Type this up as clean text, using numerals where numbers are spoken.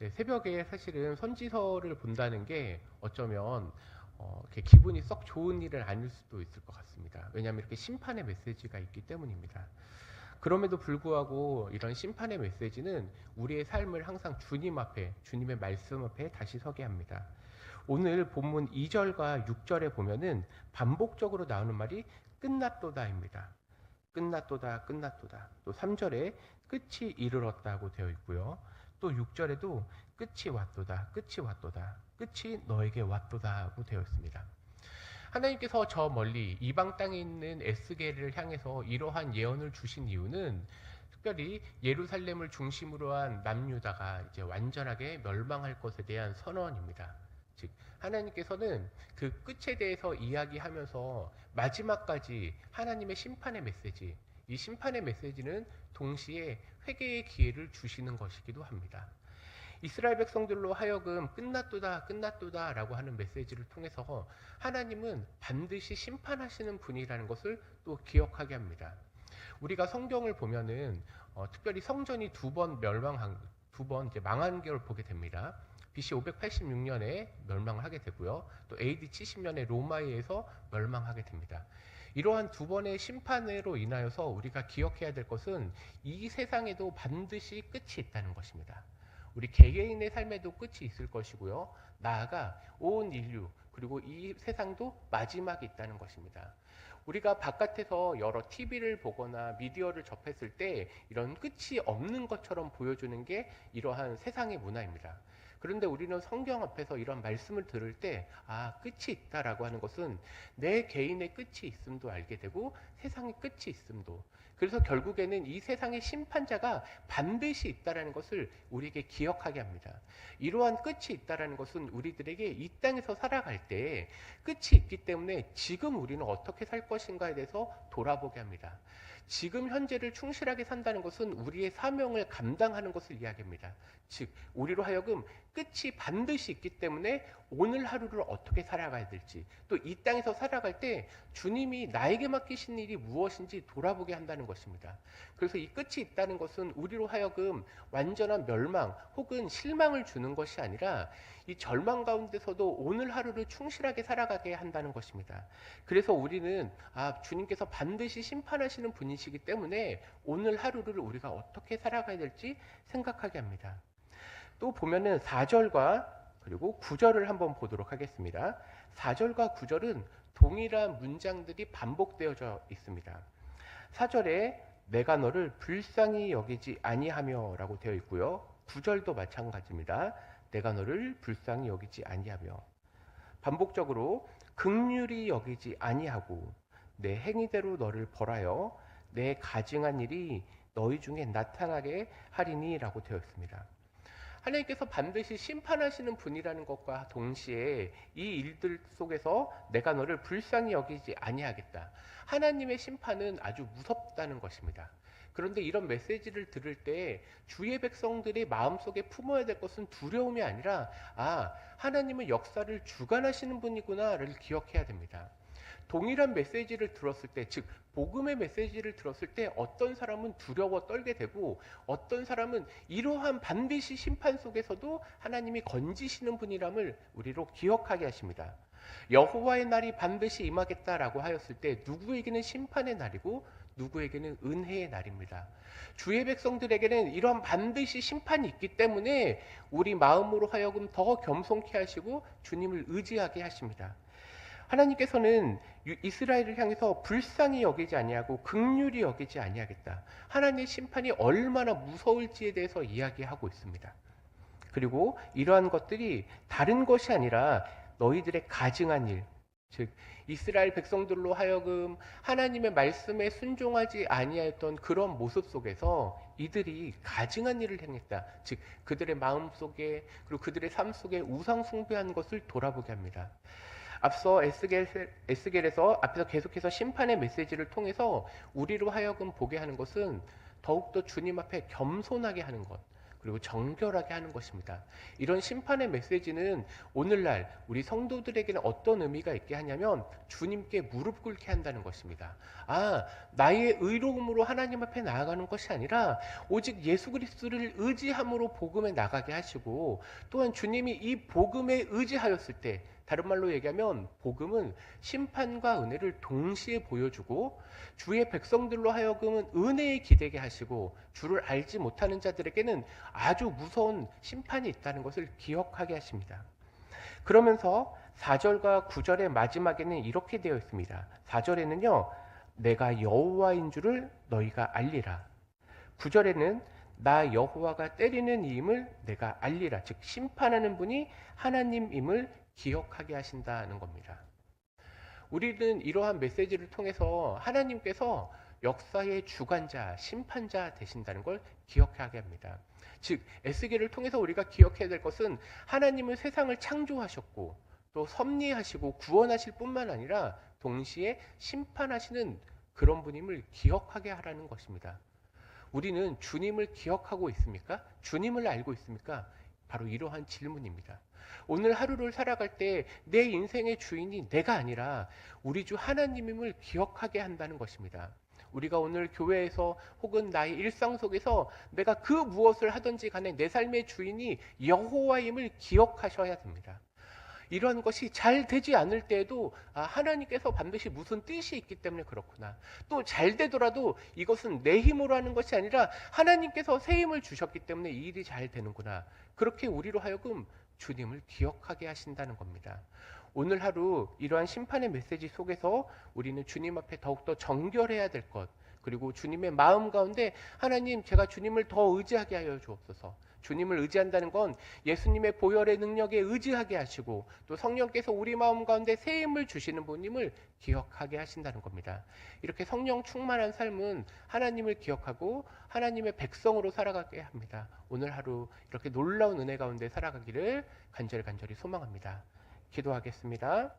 네, 새벽에 사실은 선지서를 본다는 게 어쩌면 이렇게 기분이 썩 좋은 일은 아닐 수도 있을 것 같습니다. 왜냐하면 이렇게 심판의 메시지가 있기 때문입니다. 그럼에도 불구하고 이런 심판의 메시지는 우리의 삶을 항상 주님 앞에, 주님의 말씀 앞에 다시 서게 합니다. 오늘 본문 2절과 6절에 보면은 반복적으로 나오는 말이 끝났도다입니다. 끝났도다, 끝났도다. 또 3절에 끝이 이르렀다고 되어 있고요. 또 6절에도 끝이 왔도다, 끝이 왔도다, 끝이 너에게 왔도다고 되어 있습니다. 하나님께서 저 멀리 이방 땅에 있는 에스겔을 향해서 이러한 예언을 주신 이유는 특별히 예루살렘을 중심으로 한 남유다가 이제 완전하게 멸망할 것에 대한 선언입니다. 즉 하나님께서는 그 끝에 대해서 이야기하면서 마지막까지 하나님의 심판의 메시지, 이 심판의 메시지는 동시에 회개의 기회를 주시는 것이기도 합니다. 이스라엘 백성들로 하여금 끝났도다 끝났도다 라고 하는 메시지를 통해서 하나님은 반드시 심판하시는 분이라는 것을 또 기억하게 합니다. 우리가 성경을 보면은 특별히 성전이 두 번 망한 걸 보게 됩니다. BC 586년에 멸망을 하게 되고요. 또 AD 70년에 로마에 의해서 멸망하게 됩니다. 이러한 두 번의 심판으로 인하여서 우리가 기억해야 될 것은 이 세상에도 반드시 끝이 있다는 것입니다. 우리 개개인의 삶에도 끝이 있을 것이고요. 나아가 온 인류 그리고 이 세상도 마지막이 있다는 것입니다. 우리가 바깥에서 여러 TV를 보거나 미디어를 접했을 때 이런 끝이 없는 것처럼 보여주는 게 이러한 세상의 문화입니다. 그런데 우리는 성경 앞에서 이런 말씀을 들을 때 끝이 있다라고 하는 것은 내 개인의 끝이 있음도 알게 되고 세상의 끝이 있음도, 그래서 결국에는 이 세상의 심판자가 반드시 있다라는 것을 우리에게 기억하게 합니다. 이러한 끝이 있다라는 것은 우리들에게 이 땅에서 살아갈 때 끝이 있기 때문에 지금 우리는 어떻게 살 것인가에 대해서 돌아보게 합니다. 지금 현재를 충실하게 산다는 것은 우리의 사명을 감당하는 것을 이야기합니다. 즉 우리로 하여금 끝이 반드시 있기 때문에 오늘 하루를 어떻게 살아가야 될지, 또 이 땅에서 살아갈 때 주님이 나에게 맡기신 일이 무엇인지 돌아보게 한다는 것입니다. 그래서 이 끝이 있다는 것은 우리로 하여금 완전한 멸망 혹은 실망을 주는 것이 아니라 이 절망 가운데서도 오늘 하루를 충실하게 살아가게 한다는 것입니다. 그래서 우리는 주님께서 반드시 심판하시는 분이시기 때문에 오늘 하루를 우리가 어떻게 살아가야 될지 생각하게 합니다. 또 보면은 4절과 그리고 9절을 한번 보도록 하겠습니다. 4절과 9절은 동일한 문장들이 반복되어져 있습니다. 4절에 내가 너를 불쌍히 여기지 아니하며 라고 되어 있고요. 9절도 마찬가지입니다. 내가 너를 불쌍히 여기지 아니하며. 반복적으로 긍휼히 여기지 아니하고 내 행위대로 너를 벌하여 내 가증한 일이 너희 중에 나타나게 하리니 라고 되어 있습니다. 하나님께서 반드시 심판하시는 분이라는 것과 동시에 이 일들 속에서 내가 너를 불쌍히 여기지 아니하겠다. 하나님의 심판은 아주 무섭다는 것입니다. 그런데 이런 메시지를 들을 때 주의 백성들의 마음속에 품어야 될 것은 두려움이 아니라 하나님은 역사를 주관하시는 분이구나를 기억해야 됩니다. 동일한 메시지를 들었을 때, 즉 복음의 메시지를 들었을 때 어떤 사람은 두려워 떨게 되고 어떤 사람은 이러한 반드시 심판 속에서도 하나님이 건지시는 분이람을 우리로 기억하게 하십니다. 여호와의 날이 반드시 임하겠다라고 하였을 때 누구에게는 심판의 날이고 누구에게는 은혜의 날입니다. 주의 백성들에게는 이러한 반드시 심판이 있기 때문에 우리 마음으로 하여금 더 겸손케 하시고 주님을 의지하게 하십니다. 하나님께서는 이스라엘을 향해서 불쌍히 여기지 아니하고 긍휼히 여기지 아니하겠다. 하나님의 심판이 얼마나 무서울지에 대해서 이야기하고 있습니다. 그리고 이러한 것들이 다른 것이 아니라 너희들의 가증한 일, 즉 이스라엘 백성들로 하여금 하나님의 말씀에 순종하지 아니하였던 그런 모습 속에서 이들이 가증한 일을 행했다. 즉 그들의 마음 속에 그리고 그들의 삶 속에 우상 숭배한 것을 돌아보게 합니다. 앞서 에스겔에서 앞에서 계속해서 심판의 메시지를 통해서 우리로 하여금 보게 하는 것은 더욱더 주님 앞에 겸손하게 하는 것, 그리고 정결하게 하는 것입니다. 이런 심판의 메시지는 오늘날 우리 성도들에게는 어떤 의미가 있게 하냐면 주님께 무릎 꿇게 한다는 것입니다. 나의 의로움으로 하나님 앞에 나아가는 것이 아니라 오직 예수 그리스도를 의지함으로 복음에 나가게 하시고, 또한 주님이 이 복음에 의지하였을 때, 다른 말로 얘기하면 복음은 심판과 은혜를 동시에 보여주고 주의 백성들로 하여금은 은혜에 기대게 하시고, 주를 알지 못하는 자들에게는 아주 무서운 심판이 있다는 것을 기억하게 하십니다. 그러면서 4절과 9절의 마지막에는 이렇게 되어 있습니다. 4절에는요, 내가 여호와인 줄을 너희가 알리라. 9절에는 나 여호와가 때리는 이임을 내가 알리라. 즉 심판하는 분이 하나님임을 기억하게 하신다는 겁니다. 우리는 이러한 메시지를 통해서 하나님께서 역사의 주관자, 심판자 되신다는 걸 기억하게 합니다. 즉 에스겔을 통해서 우리가 기억해야 될 것은 하나님은 세상을 창조하셨고 또 섭리하시고 구원하실 뿐만 아니라 동시에 심판하시는 그런 분임을 기억하게 하라는 것입니다. 우리는 주님을 기억하고 있습니까? 주님을 알고 있습니까? 바로 이러한 질문입니다. 오늘 하루를 살아갈 때 내 인생의 주인이 내가 아니라 우리 주 하나님임을 기억하게 한다는 것입니다. 우리가 오늘 교회에서 혹은 나의 일상 속에서 내가 그 무엇을 하든지 간에 내 삶의 주인이 여호와임을 기억하셔야 됩니다. 이러한 것이 잘 되지 않을 때에도 하나님께서 반드시 무슨 뜻이 있기 때문에 그렇구나. 또 잘 되더라도 이것은 내 힘으로 하는 것이 아니라 하나님께서 새 힘을 주셨기 때문에 이 일이 잘 되는구나. 그렇게 우리로 하여금 주님을 기억하게 하신다는 겁니다. 오늘 하루 이러한 심판의 메시지 속에서 우리는 주님 앞에 더욱더 정결해야 될 것, 그리고 주님의 마음 가운데 하나님, 제가 주님을 더 의지하게 하여 주옵소서. 주님을 의지한다는 건 예수님의 보혈의 능력에 의지하게 하시고 또 성령께서 우리 마음 가운데 새 힘을 주시는 분임을 기억하게 하신다는 겁니다. 이렇게 성령 충만한 삶은 하나님을 기억하고 하나님의 백성으로 살아가게 합니다. 오늘 하루 이렇게 놀라운 은혜 가운데 살아가기를 간절히 소망합니다. 기도하겠습니다.